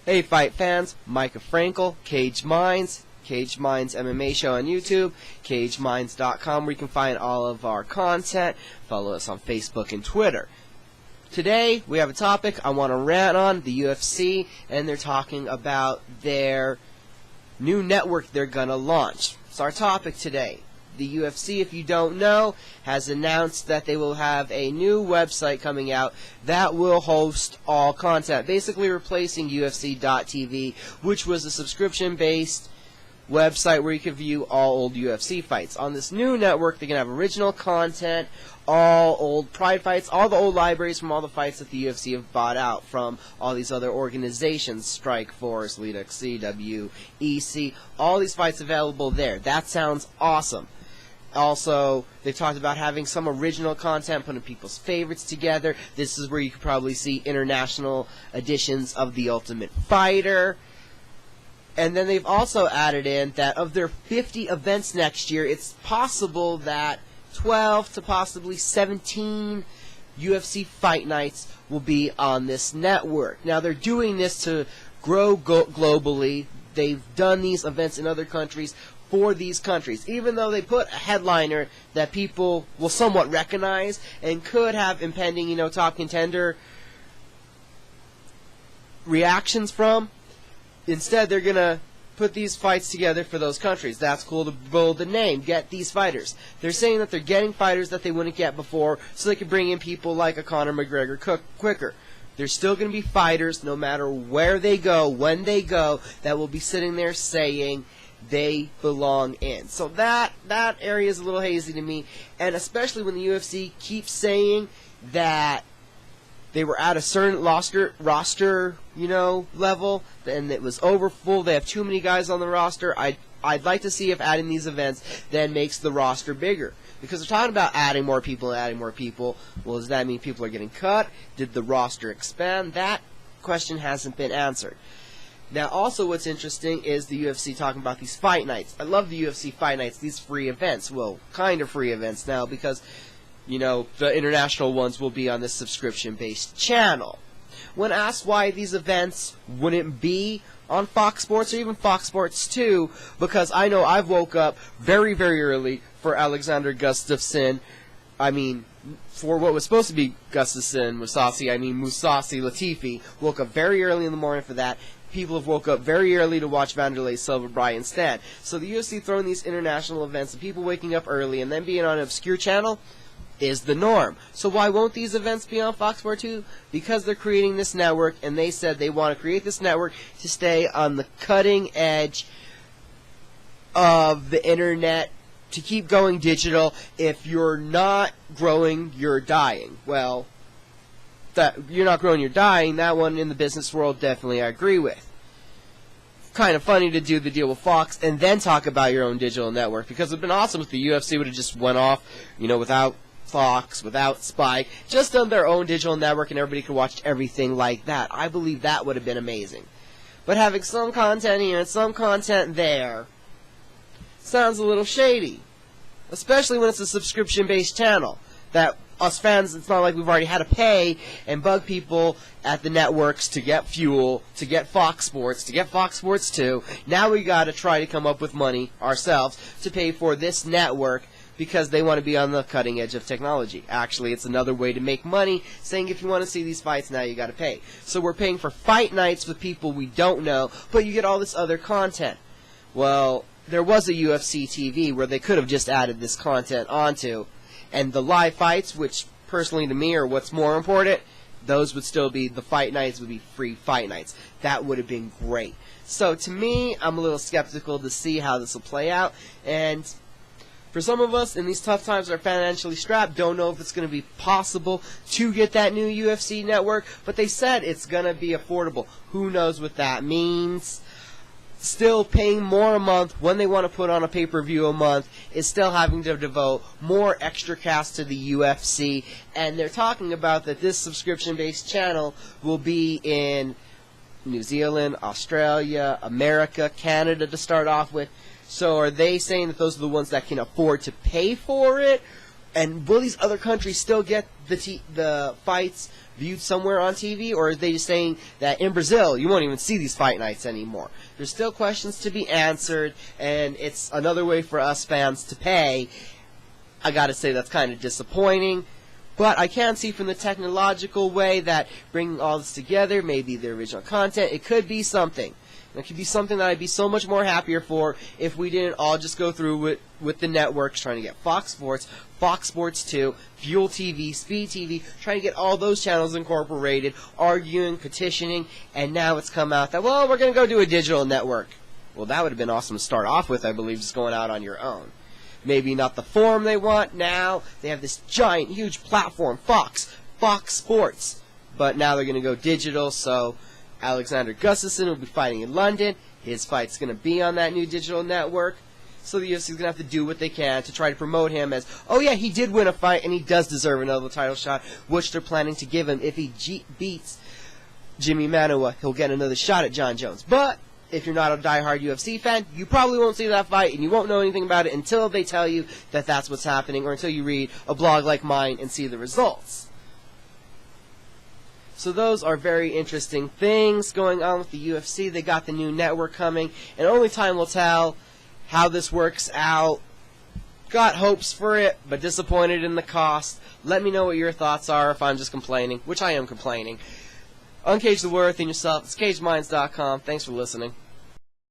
Hey fight fans, Micah Frankel, Caged Minds MMA show on YouTube, cageminds.com where you can find all of our content. Follow us on Facebook and Twitter. Today we have a topic I want to rant on, the UFC, and they're talking about their new network they're going to launch. It's our topic today. The UFC, if you don't know, has announced that they will have a new website coming out that will host all content, basically replacing UFC.tv, which was a subscription-based website where you could view all old UFC fights. On this new network, they're going to have original content, all old Pride fights, all the old libraries from all the fights that the UFC have bought out from all these other organizations, Strike Force, Leadex, WEC, all these fights available there. That sounds awesome. Also, they've talked about having some original content, putting people's favorites together. This is where you could probably see international editions of The Ultimate Fighter. And then they've also added in that of their 50 events next year, it's possible that 12 to possibly 17 UFC fight nights will be on this network. Now, they're doing this to grow globally. They've done these events in other countries for these countries, even though they put a headliner that people will somewhat recognize and could have impending, top contender reactions from. Instead, they're going to put these fights together for those countries. That's cool to build the name, get these fighters. They're saying that they're getting fighters that they wouldn't get before so they can bring in people like a Conor McGregor quicker. There's still going to be fighters, no matter where they go, when they go, that will be sitting there saying they belong in. So that area is a little hazy to me, and especially when the UFC keeps saying that they were at a certain roster, level, and it was over full. They have too many guys on the roster. I'd like to see if adding these events then makes the roster bigger. Because they're talking about adding more people and adding more people. Well, does that mean people are getting cut? Did the roster expand? That question hasn't been answered. Now, also what's interesting is the UFC talking about these fight nights. I love the UFC fight nights, these free events. Well, kind of free events now because, the international ones will be on this subscription-based channel. When asked why these events wouldn't be on Fox Sports or even Fox Sports 2, because I know I've woke up very, very early for Alexander Gustafsson. For what was supposed to be Gustafsson, Mousasi Latifi. Woke up very early in the morning for that. People have woke up very early to watch Vanderlei Silva Brian Stan. So the UFC throwing these international events and people waking up early and then being on an obscure channel is the norm. So why won't these events be on Fox Sports 2? Because they're creating this network, and they said they want to create this network to stay on the cutting edge of the internet, to keep going digital. If you're not growing, you're dying. Well, that you're not growing, you're dying. That one in the business world, definitely I agree with. Kind of funny to do the deal with Fox and then talk about your own digital network, because it would have been awesome if the UFC would have just went off, without Fox, without Spike, just on their own digital network and everybody could watch everything like that. I believe that would have been amazing. But having some content here and some content there sounds a little shady, especially when it's a subscription-based channel that us fans, it's not like we've already had to pay and bug people at the networks to get fuel, to get Fox Sports, to get Fox Sports 2. Now we got to try to come up with money ourselves to pay for this network because they want to be on the cutting edge of technology. Actually, it's another way to make money, saying if you want to see these fights, now you got to pay. So we're paying for fight nights with people we don't know, but you get all this other content. Well, there was a UFC TV where they could have just added this content onto, and the live fights, which personally to me are what's more important, those would still be, the fight nights would be free fight nights. That would have been great. So to me, I'm a little skeptical to see how this will play out, and for some of us in these tough times that are financially strapped, don't know if it's going to be possible to get that new UFC network, but they said it's going to be affordable. Who knows what that means? Still paying more a month when they want to put on a pay-per-view a month is still having to devote more extra cash to the UFC, and they're talking about that this subscription-based channel will be in New Zealand, Australia, America, Canada to start off with. So are they saying that those are the ones that can afford to pay for it? And will these other countries still get the fights viewed somewhere on TV, or are they just saying that in Brazil you won't even see these fight nights anymore? There's still questions to be answered, and it's another way for us fans to pay. I gotta say that's kind of disappointing, but I can see from the technological way that bringing all this together, maybe the original content, it could be something. It could be something that I'd be so much more happier for if we didn't all just go through with the networks trying to get Fox Sports, Fox Sports 2, Fuel TV, Speed TV, trying to get all those channels incorporated, arguing, petitioning, and now it's come out that, well, we're going to go do a digital network. Well, that would have been awesome to start off with, I believe, just going out on your own. Maybe not the form they want. Now they have this giant, huge platform, Fox Sports. But now they're going to go digital, so Alexander Gustafsson will be fighting in London. His fight's going to be on that new digital network. So the UFC is going to have to do what they can to try to promote him as, oh yeah, he did win a fight and he does deserve another title shot, which they're planning to give him. If he beats Jimmy Manuwa, he'll get another shot at John Jones. But if you're not a diehard UFC fan, you probably won't see that fight and you won't know anything about it until they tell you that that's what's happening, or until you read a blog like mine and see the results. So those are very interesting things going on with the UFC. They got the new network coming, and only time will tell how this works out. Got hopes for it, but disappointed in the cost. Let me know what your thoughts are if I'm just complaining, which I am complaining. Uncage the word within yourself. It's CagedMinds.com. Thanks for listening.